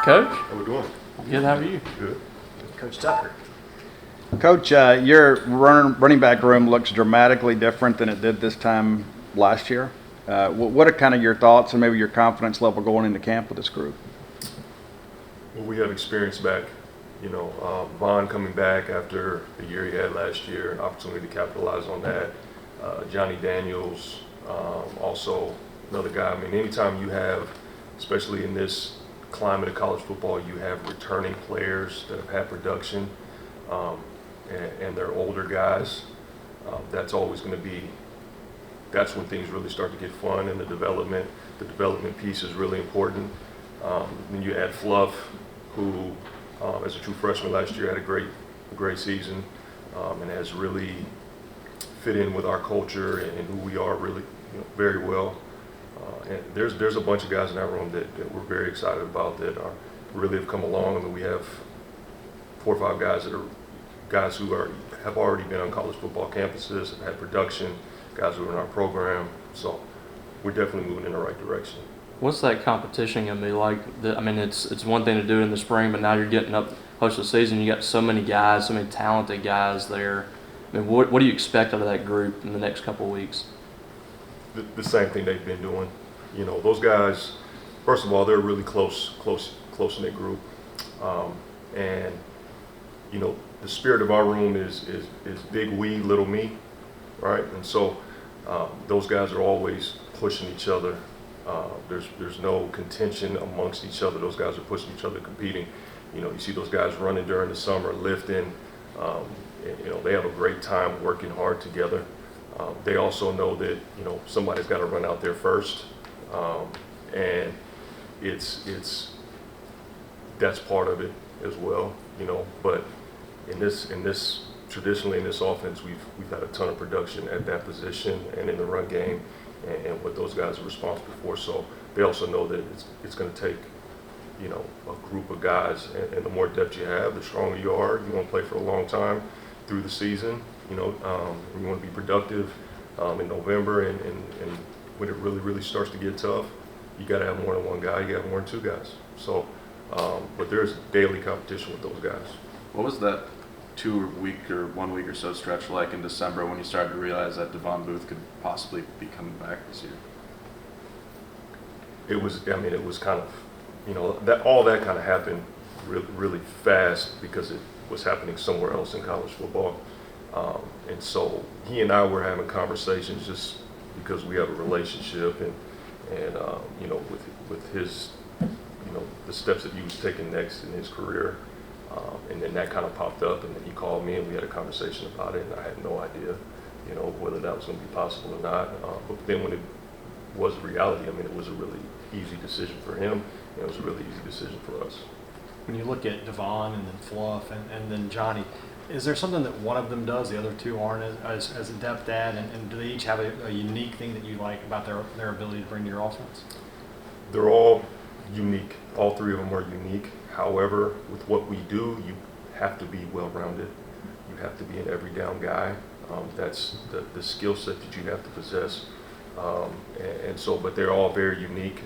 Coach? How we doing? Good, how are you? Good. Coach Tucker. Coach, your running back room looks dramatically different than it did this time last year. What are kind of your thoughts and maybe your confidence level going into camp with this group? Well, we have experience back. Vaughn coming back after the year he had last year, an opportunity to capitalize on that. Johnny Daniels, also another guy. I mean, anytime you have, especially in this climate of college football, you have returning players that have had production, and they're older guys. That's always going to be. That's when things really start to get fun, and the development piece is really important. Then you add Fluff, who, as a true freshman last year, had a great season, and has really fit in with our culture and who we are really, very well. And there's a bunch of guys in that room that we're very excited about that are really have come along, and we have 4 or 5 guys that are guys who have already been on college football campuses, have had production, guys who are in our program. So we're definitely moving in the right direction. What's that competition going to be like? I mean, it's one thing to do it in the spring, but now you're getting up close to the season. You got so many guys, so many talented guys there. I mean, what do you expect out of that group in the next couple of weeks? The same thing they've been doing. Those guys, first of all, they're a really close-knit group. And, the spirit of our room is big we, little me, right? And so those guys are always pushing each other. There's no contention amongst each other. Those guys are pushing each other, competing. You see those guys running during the summer, lifting. They have a great time working hard together. They also know that somebody's got to run out there first, and that's part of it as well. But in this traditionally in this offense, we've had a ton of production at that position and in the run game, and what those guys are responsible for. So they also know that it's going to take a group of guys, and the more depth you have, the stronger you are. You want to play for a long time through the season. You want to be productive in November, and when it really starts to get tough, you got to have more than one guy. You got to have more than 2 guys. So, but there's daily competition with those guys. What was that 1 week or so stretch like in December when you started to realize that Devon Booth could possibly be coming back this year? It was kind of, that all that kind of happened really fast because it was happening somewhere else in college football. And so he and I were having conversations just because we have a relationship, and with his, the steps that he was taking next in his career. And then that kind of popped up, and then he called me and we had a conversation about it, and I had no idea, whether that was going to be possible or not. But then when it was reality, it was a really easy decision for him, and it was a really easy decision for us. When you look at Devon and then Fluff and then Johnny, is there something that one of them does the other 2 aren't as adept at, and do they each have a unique thing that you like about their ability to bring to your offense? They're all unique. All 3 of them are unique. However, with what we do, you have to be well-rounded. You have to be an every down guy. That's the skill set that you have to possess. And so, but they're all very unique.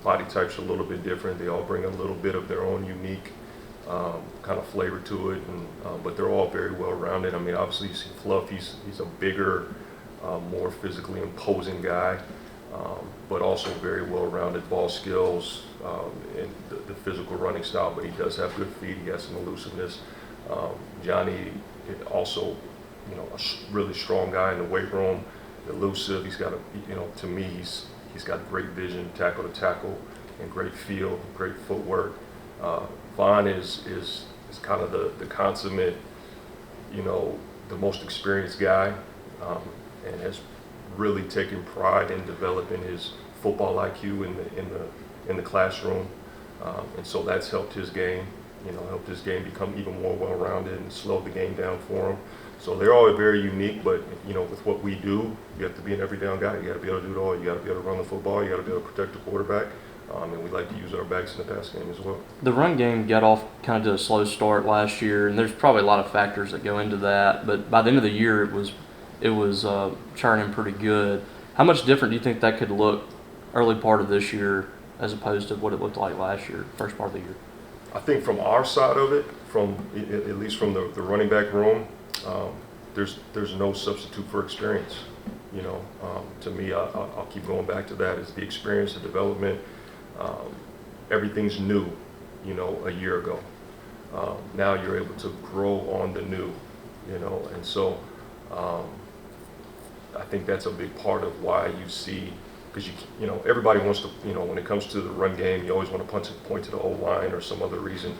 Body types are a little bit different. They all bring a little bit of their own unique kind of flavor to it, but they're all very well-rounded. Obviously, you see Fluff. He's a bigger, more physically imposing guy, but also very well-rounded ball skills and the physical running style. But he does have good feet. He has some elusiveness. Johnny also, a really strong guy in the weight room, elusive. He's got to me, he's got great vision, tackle to tackle, and great feel, great footwork. Vaughn is kind of the consummate, the most experienced guy, and has really taken pride in developing his football IQ in the classroom, and so that's helped his game. Helped his game become even more well-rounded and slowed the game down for him. So they're all very unique, but with what we do, you have to be an every down guy. You got to be able to do it all. You got to be able to run the football. You got to be able to protect the quarterback. And we like to use our backs in the pass game as well. The run game got off kind of to a slow start last year, and there's probably a lot of factors that go into that. But by the end of the year, it was churning pretty good. How much different do you think that could look early part of this year as opposed to what it looked like last year, first part of the year? I think from our side of it, at least from the running back room, there's no substitute for experience. You know, to me, I'll keep going back to that. Is the experience, the development. Everything's new, you know, a year ago. Now you're able to grow on the new, you know, and so I think that's a big part of why you see, because you know, everybody wants to, you know, when it comes to the run game, you always want to point to the O-line or some other reason.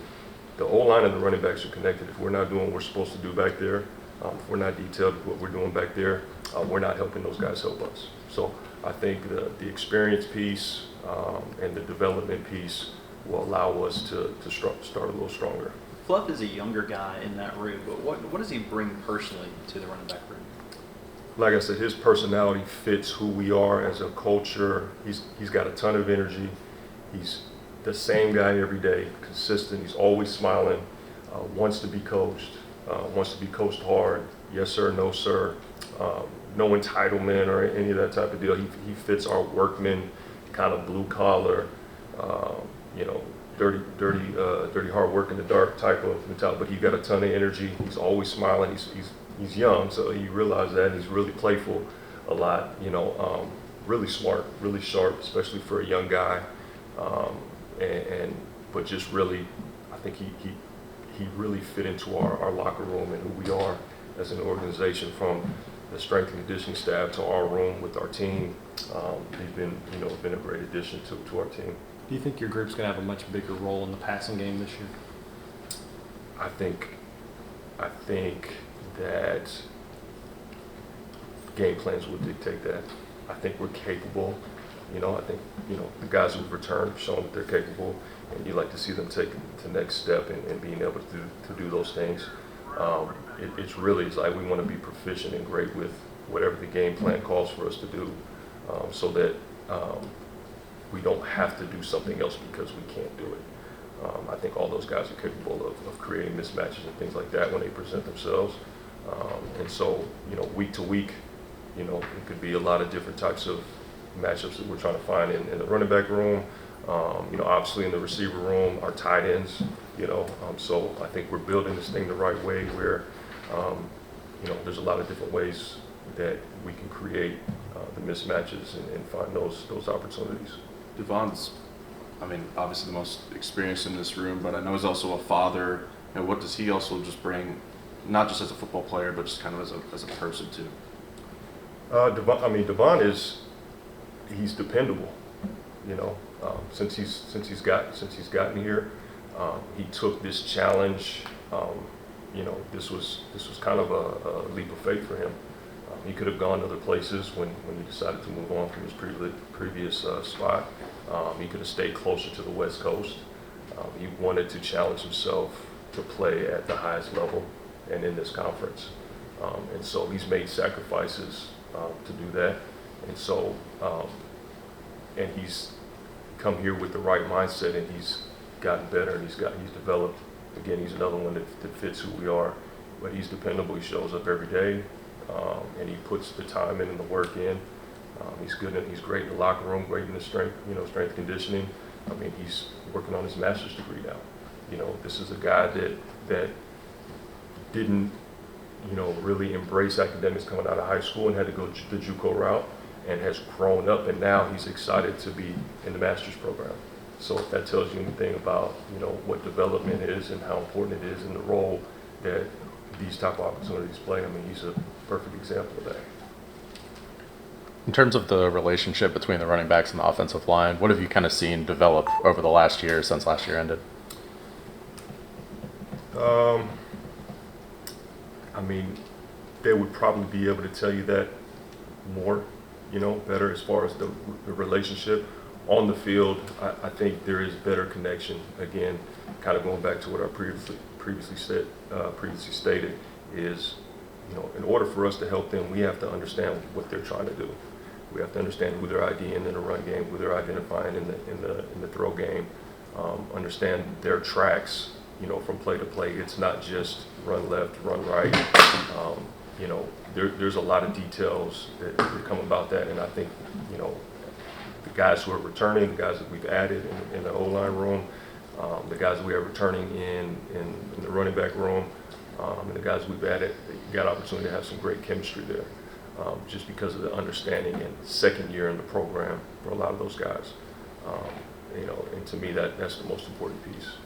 The O-line and the running backs are connected. If we're not doing what we're supposed to do back there, if we're not detailed with what we're doing back there, we're not helping those guys help us. So I think the experience piece and the development piece will allow us to start a little stronger. Fluff is a younger guy in that room, but what does he bring personally to the running back room? Like I said, his personality fits who we are as a culture. He's got a ton of energy. He's the same guy every day, consistent. He's always smiling, wants to be coached hard. Yes, sir, no, sir. No entitlement or any of that type of deal. He fits our workman, kind of blue collar, you know, dirty hard work in the dark type of mentality. But he's got a ton of energy. He's always smiling. He's young, so you realize that. He's really playful a lot. You know, really smart, really sharp, especially for a young guy. But just really, I think he really fit into our locker room and who we are as an organization, from the strength and conditioning staff to our room with our team. He's been a great addition to our team. Do you think your group's going to have a much bigger role in the passing game this year? I think that game plans will dictate that. I think we're capable. You know, I think, you know, the guys who've returned have shown that they're capable, and you like to see them take the next step and being able to do those things. It's like we want to be proficient and great with whatever the game plan calls for us to do, so that we don't have to do something else because we can't do it. I think all those guys are capable of creating mismatches and things like that when they present themselves. And so, you know, week to week, you know, it could be a lot of different types of matchups that we're trying to find in the running back room. You know, obviously in the receiver room, our tight ends, you know. So I think we're building this thing the right way where, you know, there's a lot of different ways that we can create the mismatches and find those opportunities. Devon's, I mean, obviously the most experienced in this room, but I know he's also a father. And what does he also just bring, not just as a football player, but just kind of as a person too? Devon he's dependable. You know, since he's gotten here, he took this challenge. You know, this was kind of a leap of faith for him. He could have gone other places when he decided to move on from his previous spot. He could have stayed closer to the West Coast. He wanted to challenge himself to play at the highest level and in this conference. And so he's made sacrifices to do that. And so, and he's come here with the right mindset, and he's gotten better, and he's developed. Again, he's another one that fits who we are. But he's dependable. He shows up every day, and he puts the time in and the work in. He's great in the locker room, great in the strength conditioning. I mean, he's working on his master's degree now. You know, this is a guy that didn't, you know, really embrace academics coming out of high school and had to go the JUCO route, and has grown up, and now he's excited to be in the master's program. So if that tells you anything about, you know, what development is and how important it is in the role that these type of opportunities play, I mean, he's a perfect example of that. In terms of the relationship between the running backs and the offensive line, what have you kind of seen develop over the last year since last year ended? I mean, they would probably be able to tell you that more, you know, better as far as the relationship. On the field, I think there is better connection. Again, kind of going back to what I previously stated, is, you know, in order for us to help them, we have to understand what they're trying to do. We have to understand who they're IDing in the run game, who they're identifying in the throw game. Understand their tracks, you know, from play to play. It's not just run left, run right. You know, there's a lot of details that come about that, and I think, you know, the guys who are returning, the guys that we've added in the O-line room, the guys we are returning in the running back room, and the guys we've added, they got opportunity to have some great chemistry there, just because of the understanding and second year in the program for a lot of those guys. You know, and to me, that's the most important piece.